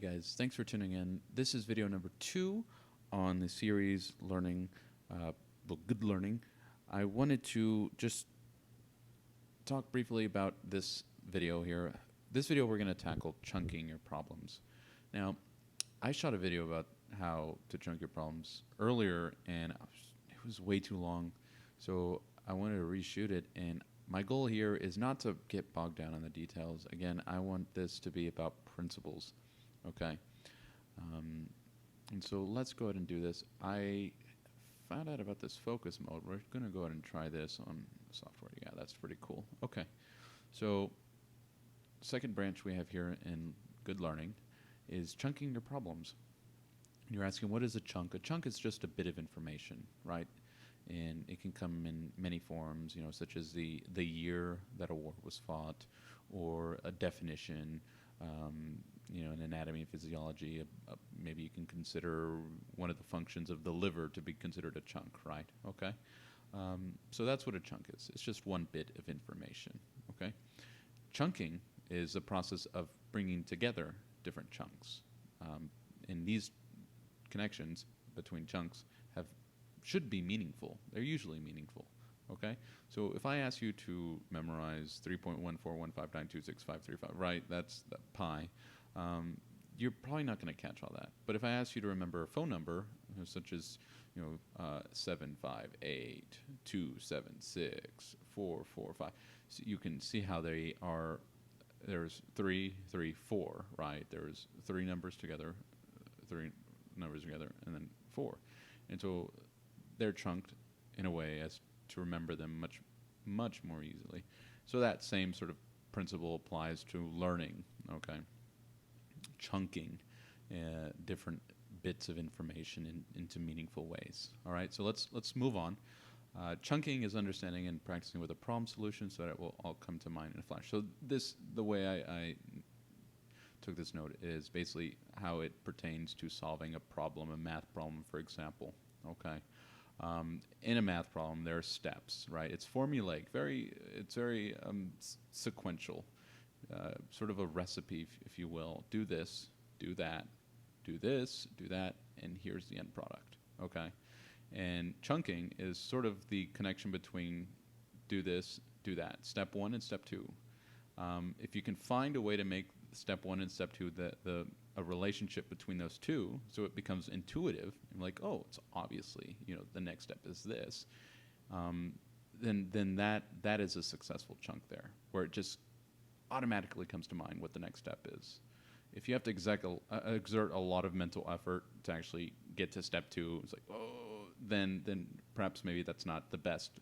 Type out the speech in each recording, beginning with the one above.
Guys, thanks for tuning in. This is video number 2 on the series Learning, Good Learning. I wanted to just talk briefly about this video here. This video we're going to tackle chunking your problems. Now, I shot a video about how to chunk your problems earlier, and it was way too long, so I wanted to reshoot it. And my goal here is not to get bogged down on the details. Again, I want this to be about principles. Okay, and so let's go ahead and do this. I found out about this focus mode. We're going to go ahead and try this on software. Yeah, that's pretty cool. Okay, so second branch we have here in good learning is chunking your problems. You're asking, what is a chunk? A chunk is just a bit of information, right? And it can come in many forms, such as the year that a war was fought, or a definition, in anatomy and physiology. Maybe you can consider one of the functions of the liver to be considered a chunk, right? Okay. So that's what a chunk is. It's just one bit of information. Okay. Chunking is a process of bringing together different chunks, and these connections between chunks should be meaningful. They're usually meaningful. Okay, so if I ask you to memorize 3.14159265535, right? That's the pi. You're probably not going to catch all that. But if I ask you to remember a phone number, such as 758-276-445, so you can see how they are. There's 3, 3, 4, right? There's three numbers together, and then 4, and so they're chunked in a way as to remember them much more easily. So that same sort of principle applies to learning. Okay, chunking different bits of information into meaningful ways. All right, so let's move on. Chunking is understanding and practicing with a problem solution so that it will all come to mind in a flash. So the way I took this note is basically how it pertains to solving a problem, a math problem, for example. Okay. In a math problem, there are steps, right? It's formulaic, it's very sequential, sort of a recipe, if you will. Do this, do that, do this, do that, and here's the end product, okay? And chunking is sort of the connection between do this, do that, step 1 and step 2. If you can find a way to make step 1 and step 2 a relationship between those two, so it becomes intuitive, and like, oh, it's obviously, the next step is this, then that is a successful chunk there, where it just automatically comes to mind what the next step is. If you have to exert a lot of mental effort to actually get to step 2, it's like, oh, then perhaps maybe that's not the best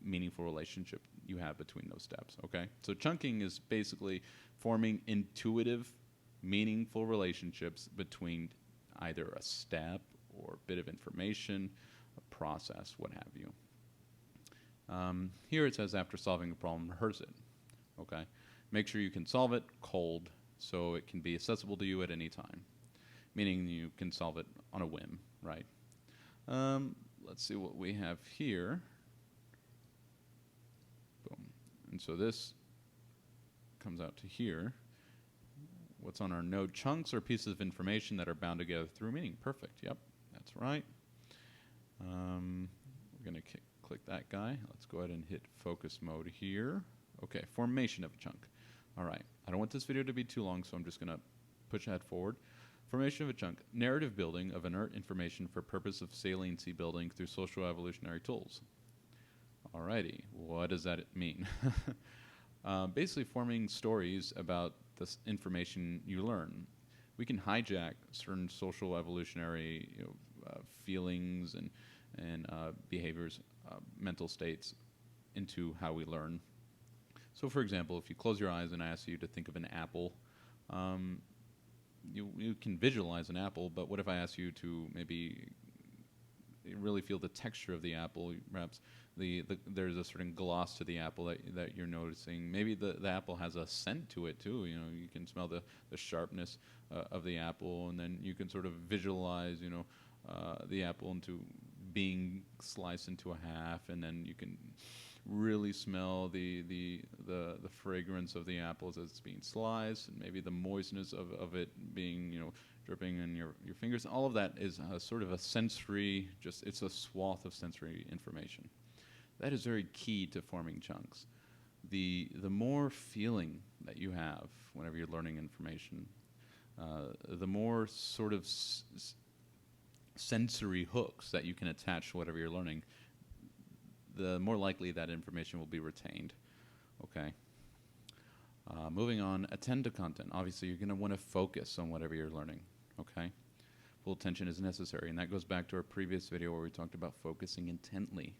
meaningful relationship you have between those steps. Okay, so chunking is basically forming intuitive, meaningful relationships between either a step or a bit of information, a process, what have you. Here it says, after solving a problem, rehearse it. Okay, make sure you can solve it cold so it can be accessible to you at any time, meaning you can solve it on a whim, right? Let's see what we have here. Boom. And so this comes out to here. What's on our node? Chunks are pieces of information that are bound together through meaning. Perfect. Yep, that's right. We're going to click that guy. Let's go ahead and hit focus mode here. Okay, formation of a chunk. All right. I don't want this video to be too long, so I'm just going to push ahead forward. Formation of a chunk. Narrative building of inert information for purpose of saliency building through social evolutionary tools. Alrighty. What does that mean? Basically forming stories about this information you learn. We can hijack certain social evolutionary feelings and behaviors, mental states, into how we learn. So, for example, if you close your eyes and I ask you to think of an apple, you can visualize an apple, but what if I ask you to maybe really feel the texture of the apple? Perhaps there's a certain gloss to the apple that you're noticing. Maybe the apple has a scent to it too. You can smell the sharpness of the apple, and then you can sort of visualize the apple into being sliced into a half, and then you can really smell the fragrance of the apples as it's being sliced, and maybe the moistness of it being, dripping in your fingers. All of that is sort of a sensory, it's a swath of sensory information. That is very key to forming chunks. The more feeling that you have whenever you're learning information, the more sort of sensory hooks that you can attach to whatever you're learning, the more likely that information will be retained. Okay. Moving on, attend to content. Obviously, you're going to want to focus on whatever you're learning. Okay. Full attention is necessary, and that goes back to our previous video where we talked about focusing intently.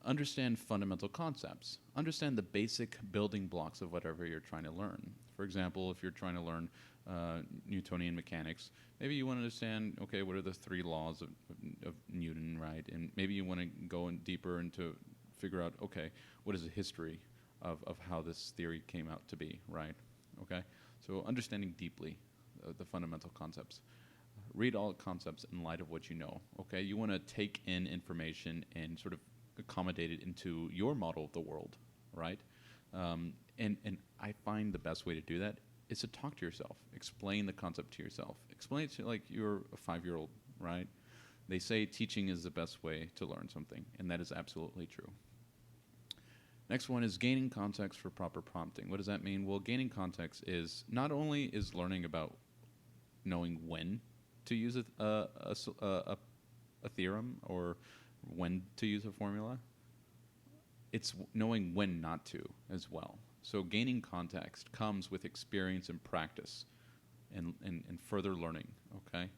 Understand fundamental concepts. Understand the basic building blocks of whatever you're trying to learn. For example, if you're trying to learn Newtonian mechanics, maybe you want to understand, okay, what are the 3 laws of Newton, right? And maybe you want to go in deeper into figure out, okay, what is the history of how this theory came out to be, right? Okay, so understanding deeply the fundamental concepts. Read all concepts in light of what you know, okay? You want to take in information and sort of accommodate it into your model of the world, right? And I find the best way to do that is to talk to yourself. Explain the concept to yourself. Explain it to like you're a 5-year-old, right? They say teaching is the best way to learn something, and that is absolutely true. Next one is gaining context for proper prompting. What does that mean? Well, gaining context is not only is learning about knowing when to use a theorem or when to use a formula, it's knowing when not to as well. So gaining context comes with experience and practice and further learning, okay?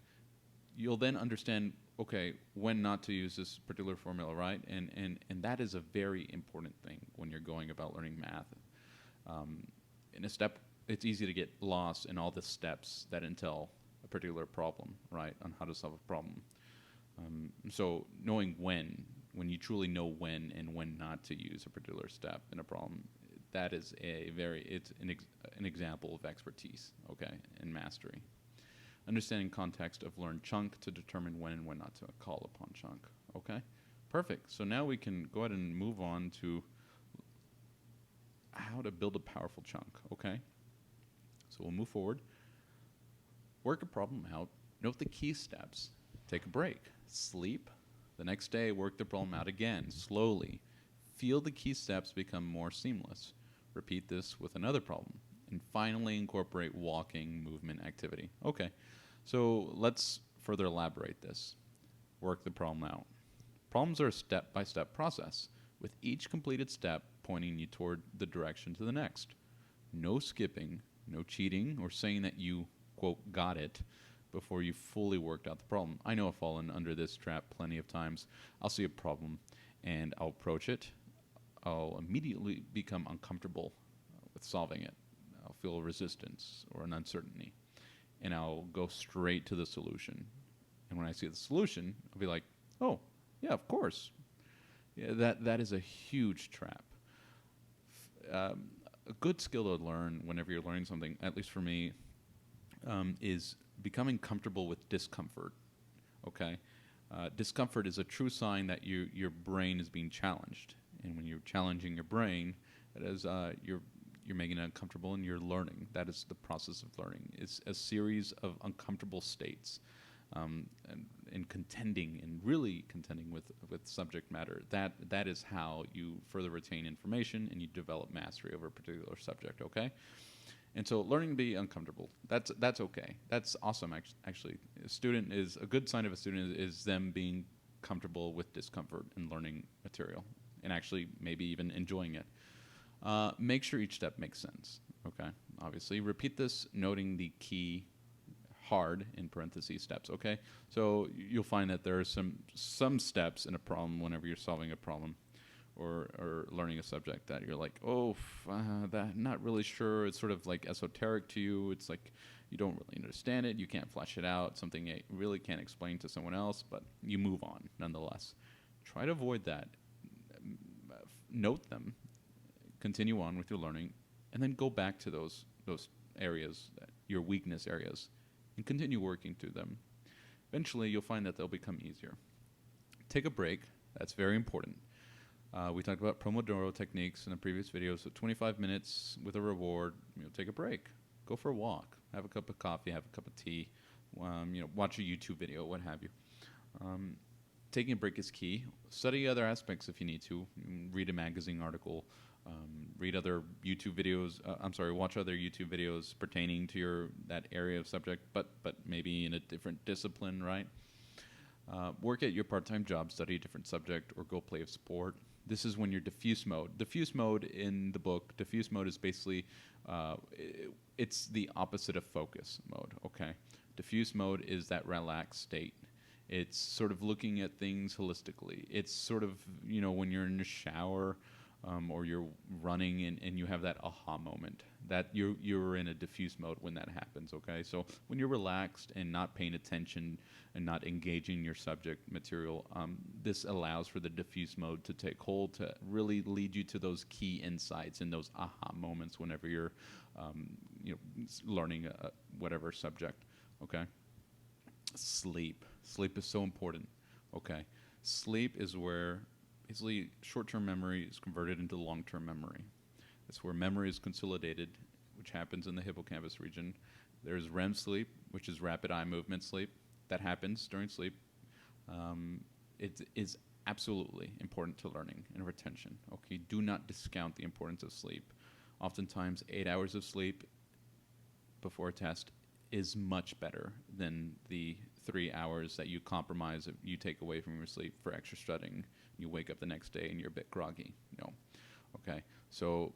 You'll then understand, okay, when not to use this particular formula, right? And that is a very important thing when you're going about learning math. In a step, it's easy to get lost in all the steps that entail a particular problem, right, on how to solve a problem. So knowing when you truly know when and when not to use a particular step in a problem, that is it's an example of expertise, okay, and mastery. Understanding context of learn chunk to determine when and when not to call upon chunk, okay? Perfect. So now we can go ahead and move on to how to build a powerful chunk, okay? So we'll move forward. Work a problem out. Note the key steps. Take a break. Sleep. The next day, work the problem out again, slowly. Feel the key steps become more seamless. Repeat this with another problem. And finally, incorporate walking, movement, activity. Okay, so let's further elaborate this. Work the problem out. Problems are a step-by-step process, with each completed step pointing you toward the direction to the next. No skipping, no cheating, or saying that you, quote, got it, before you fully worked out the problem. I know I've fallen under this trap plenty of times. I'll see a problem, and I'll approach it. I'll immediately become uncomfortable with solving it. I'll feel resistance or an uncertainty, and I'll go straight to the solution. And when I see the solution, I'll be like, oh, yeah, of course. Yeah, that is a huge trap. A good skill to learn whenever you're learning something, at least for me, is becoming comfortable with discomfort, okay? Discomfort is a true sign that your brain is being challenged. And when you're challenging your brain, that is, you're making it uncomfortable and you're learning. That is the process of learning. It's a series of uncomfortable states and contending and really contending with subject matter. That is how you further retain information and you develop mastery over a particular subject, okay? And so learning to be uncomfortable, that's okay. That's awesome, actually. A good sign of a student is them being comfortable with discomfort and learning material and actually maybe even enjoying it. Make sure each step makes sense, okay? Obviously, repeat this, noting the key hard, in parentheses, steps, okay? So you'll find that there are some steps in a problem whenever you're solving a problem or learning a subject that you're like, not really sure. It's sort of like esoteric to you. It's like you don't really understand it. You can't flesh it out. Something you really can't explain to someone else, but you move on nonetheless. Try to avoid that. Note them. Continue on with your learning, and then go back to those areas, your weakness areas, and continue working through them. Eventually, you'll find that they'll become easier. Take a break. That's very important. We talked about Pomodoro techniques in the previous video. So 25 minutes with a reward. Take a break, go for a walk, have a cup of coffee, have a cup of tea, watch a YouTube video, what have you. Taking a break is key. Study other aspects if you need to. Read a magazine article. Read other YouTube videos. Watch other YouTube videos pertaining to that area of subject, but maybe in a different discipline, right? Work at your part-time job, study a different subject, or go play a sport. This is when you're diffuse mode. Diffuse mode in the book, diffuse mode is basically, it's the opposite of focus mode, okay? Diffuse mode is that relaxed state. It's sort of looking at things holistically. It's sort of, when you're in the shower or you're running and you have that aha moment, that you're in a diffuse mode when that happens, okay? So when you're relaxed and not paying attention and not engaging your subject material, this allows for the diffuse mode to take hold, to really lead you to those key insights and those aha moments whenever you're learning whatever subject, okay? Sleep. Sleep is so important, okay? Sleep is where basically short-term memory is converted into long-term memory. It's where memory is consolidated, which happens in the hippocampus region. There's REM sleep, which is rapid eye movement sleep. That happens during sleep. It is absolutely important to learning and retention. Okay, do not discount the importance of sleep. Oftentimes, 8 hours of sleep before a test is much better than the 3 hours that you compromise, you take away from your sleep for extra studying. You wake up the next day and you're a bit groggy. No. Okay, so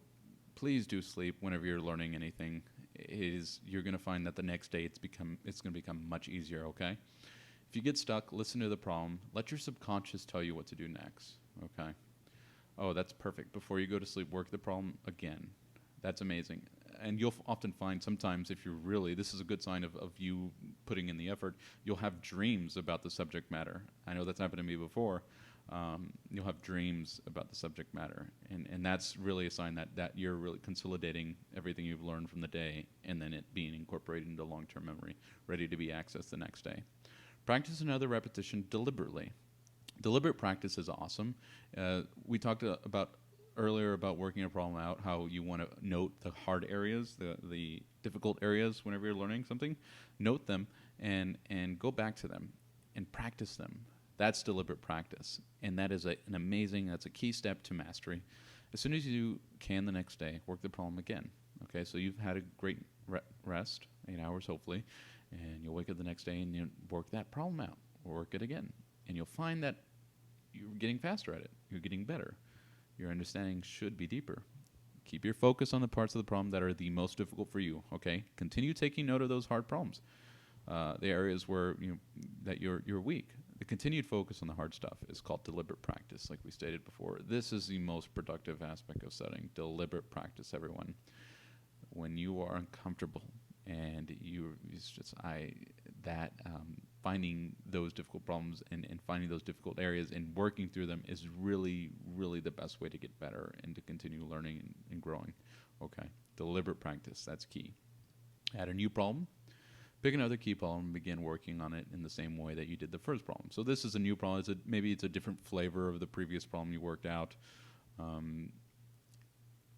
please do sleep whenever you're learning anything. You're going to find that the next day it's going to become much easier, okay? If you get stuck, listen to the problem. Let your subconscious tell you what to do next, okay? Oh, that's perfect. Before you go to sleep, work the problem again. That's amazing. And you'll often find sometimes if you're really, this is a good sign of you putting in the effort, you'll have dreams about the subject matter. I know that's happened to me before. You'll have dreams about the subject matter. And that's really a sign that you're really consolidating everything you've learned from the day and then it being incorporated into long-term memory, ready to be accessed the next day. Practice another repetition deliberately. Deliberate practice is awesome. We talked earlier about working a problem out, how you want to note the hard areas, the difficult areas whenever you're learning something. Note them and go back to them and practice them. That's deliberate practice. And that is that's a key step to mastery. As soon as you can the next day, work the problem again. Okay, so you've had a great rest, 8 hours hopefully, and you'll wake up the next day and you work that problem out, work it again. And you'll find that you're getting faster at it. You're getting better. Your understanding should be deeper. Keep your focus on the parts of the problem that are the most difficult for you, okay? Continue taking note of those hard problems, the areas where that you're weak. The continued focus on the hard stuff is called deliberate practice, like we stated before. This is the most productive aspect of studying, deliberate practice, everyone. When you are uncomfortable and finding those difficult problems and finding those difficult areas and working through them is really, really the best way to get better and to continue learning and growing. Okay, deliberate practice, that's key. Add a new problem. Pick another key problem and begin working on it in the same way that you did the first problem. So this is a new problem. Maybe it's a different flavor of the previous problem you worked out.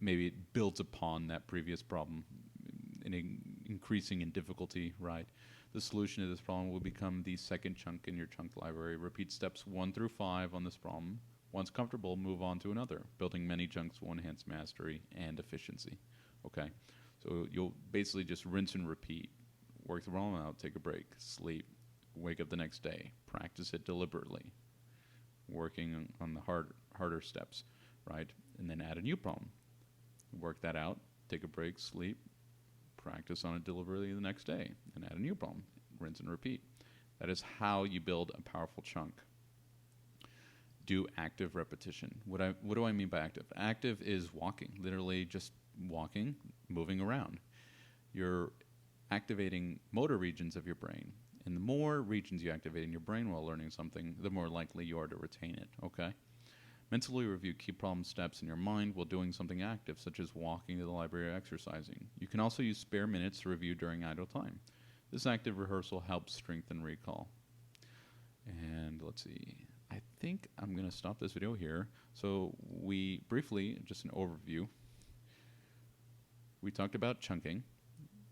Maybe it builds upon that previous problem, increasing in difficulty, right? The solution to this problem will become the second chunk in your chunk library. Repeat steps 1 through 5 on this problem. Once comfortable, move on to another. Building many chunks will enhance mastery and efficiency. Okay, so you'll basically just rinse and repeat. Work the problem out, take a break, sleep, wake up the next day, practice it deliberately, working on the harder steps, right? And then add a new problem. Work that out, take a break, sleep, practice on it deliberately the next day, and add a new problem, rinse and repeat. That is how you build a powerful chunk. Do active repetition. What do I mean by active? Active is walking, literally just walking, moving around. You're activating motor regions of your brain. And the more regions you activate in your brain while learning something, the more likely you are to retain it, okay? Mentally review key problem steps in your mind while doing something active, such as walking to the library or exercising. You can also use spare minutes to review during idle time. This active rehearsal helps strengthen recall. And let's see, I think I'm going to stop this video here. So we briefly, just an overview, we talked about chunking.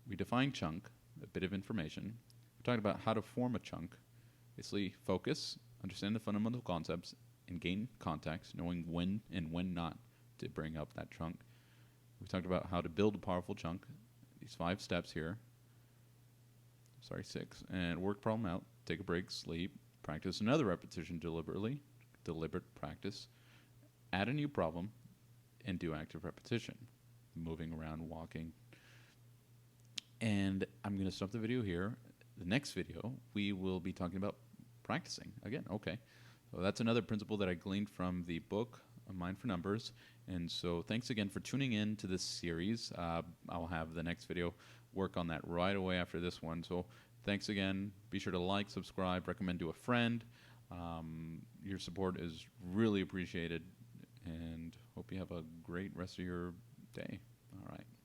We defined chunk, a bit of information. We talked about how to form a chunk. Basically, focus, understand the fundamental concepts, and gain context, knowing when and when not to bring up that chunk. We talked about how to build a powerful chunk, these 5 steps here. Sorry, 6. And work problem out, take a break, sleep, practice another repetition deliberately, deliberate practice, add a new problem, and do active repetition, moving around, walking. And I'm going to stop the video here. The next video, we will be talking about practicing again. Okay. So that's another principle that I gleaned from the book, Mind for Numbers. And so thanks again for tuning in to this series. I'll have the next video work on that right away after this one. So thanks again. Be sure to like, subscribe, recommend to a friend. Your support is really appreciated, and hope you have a great rest of your day. All right.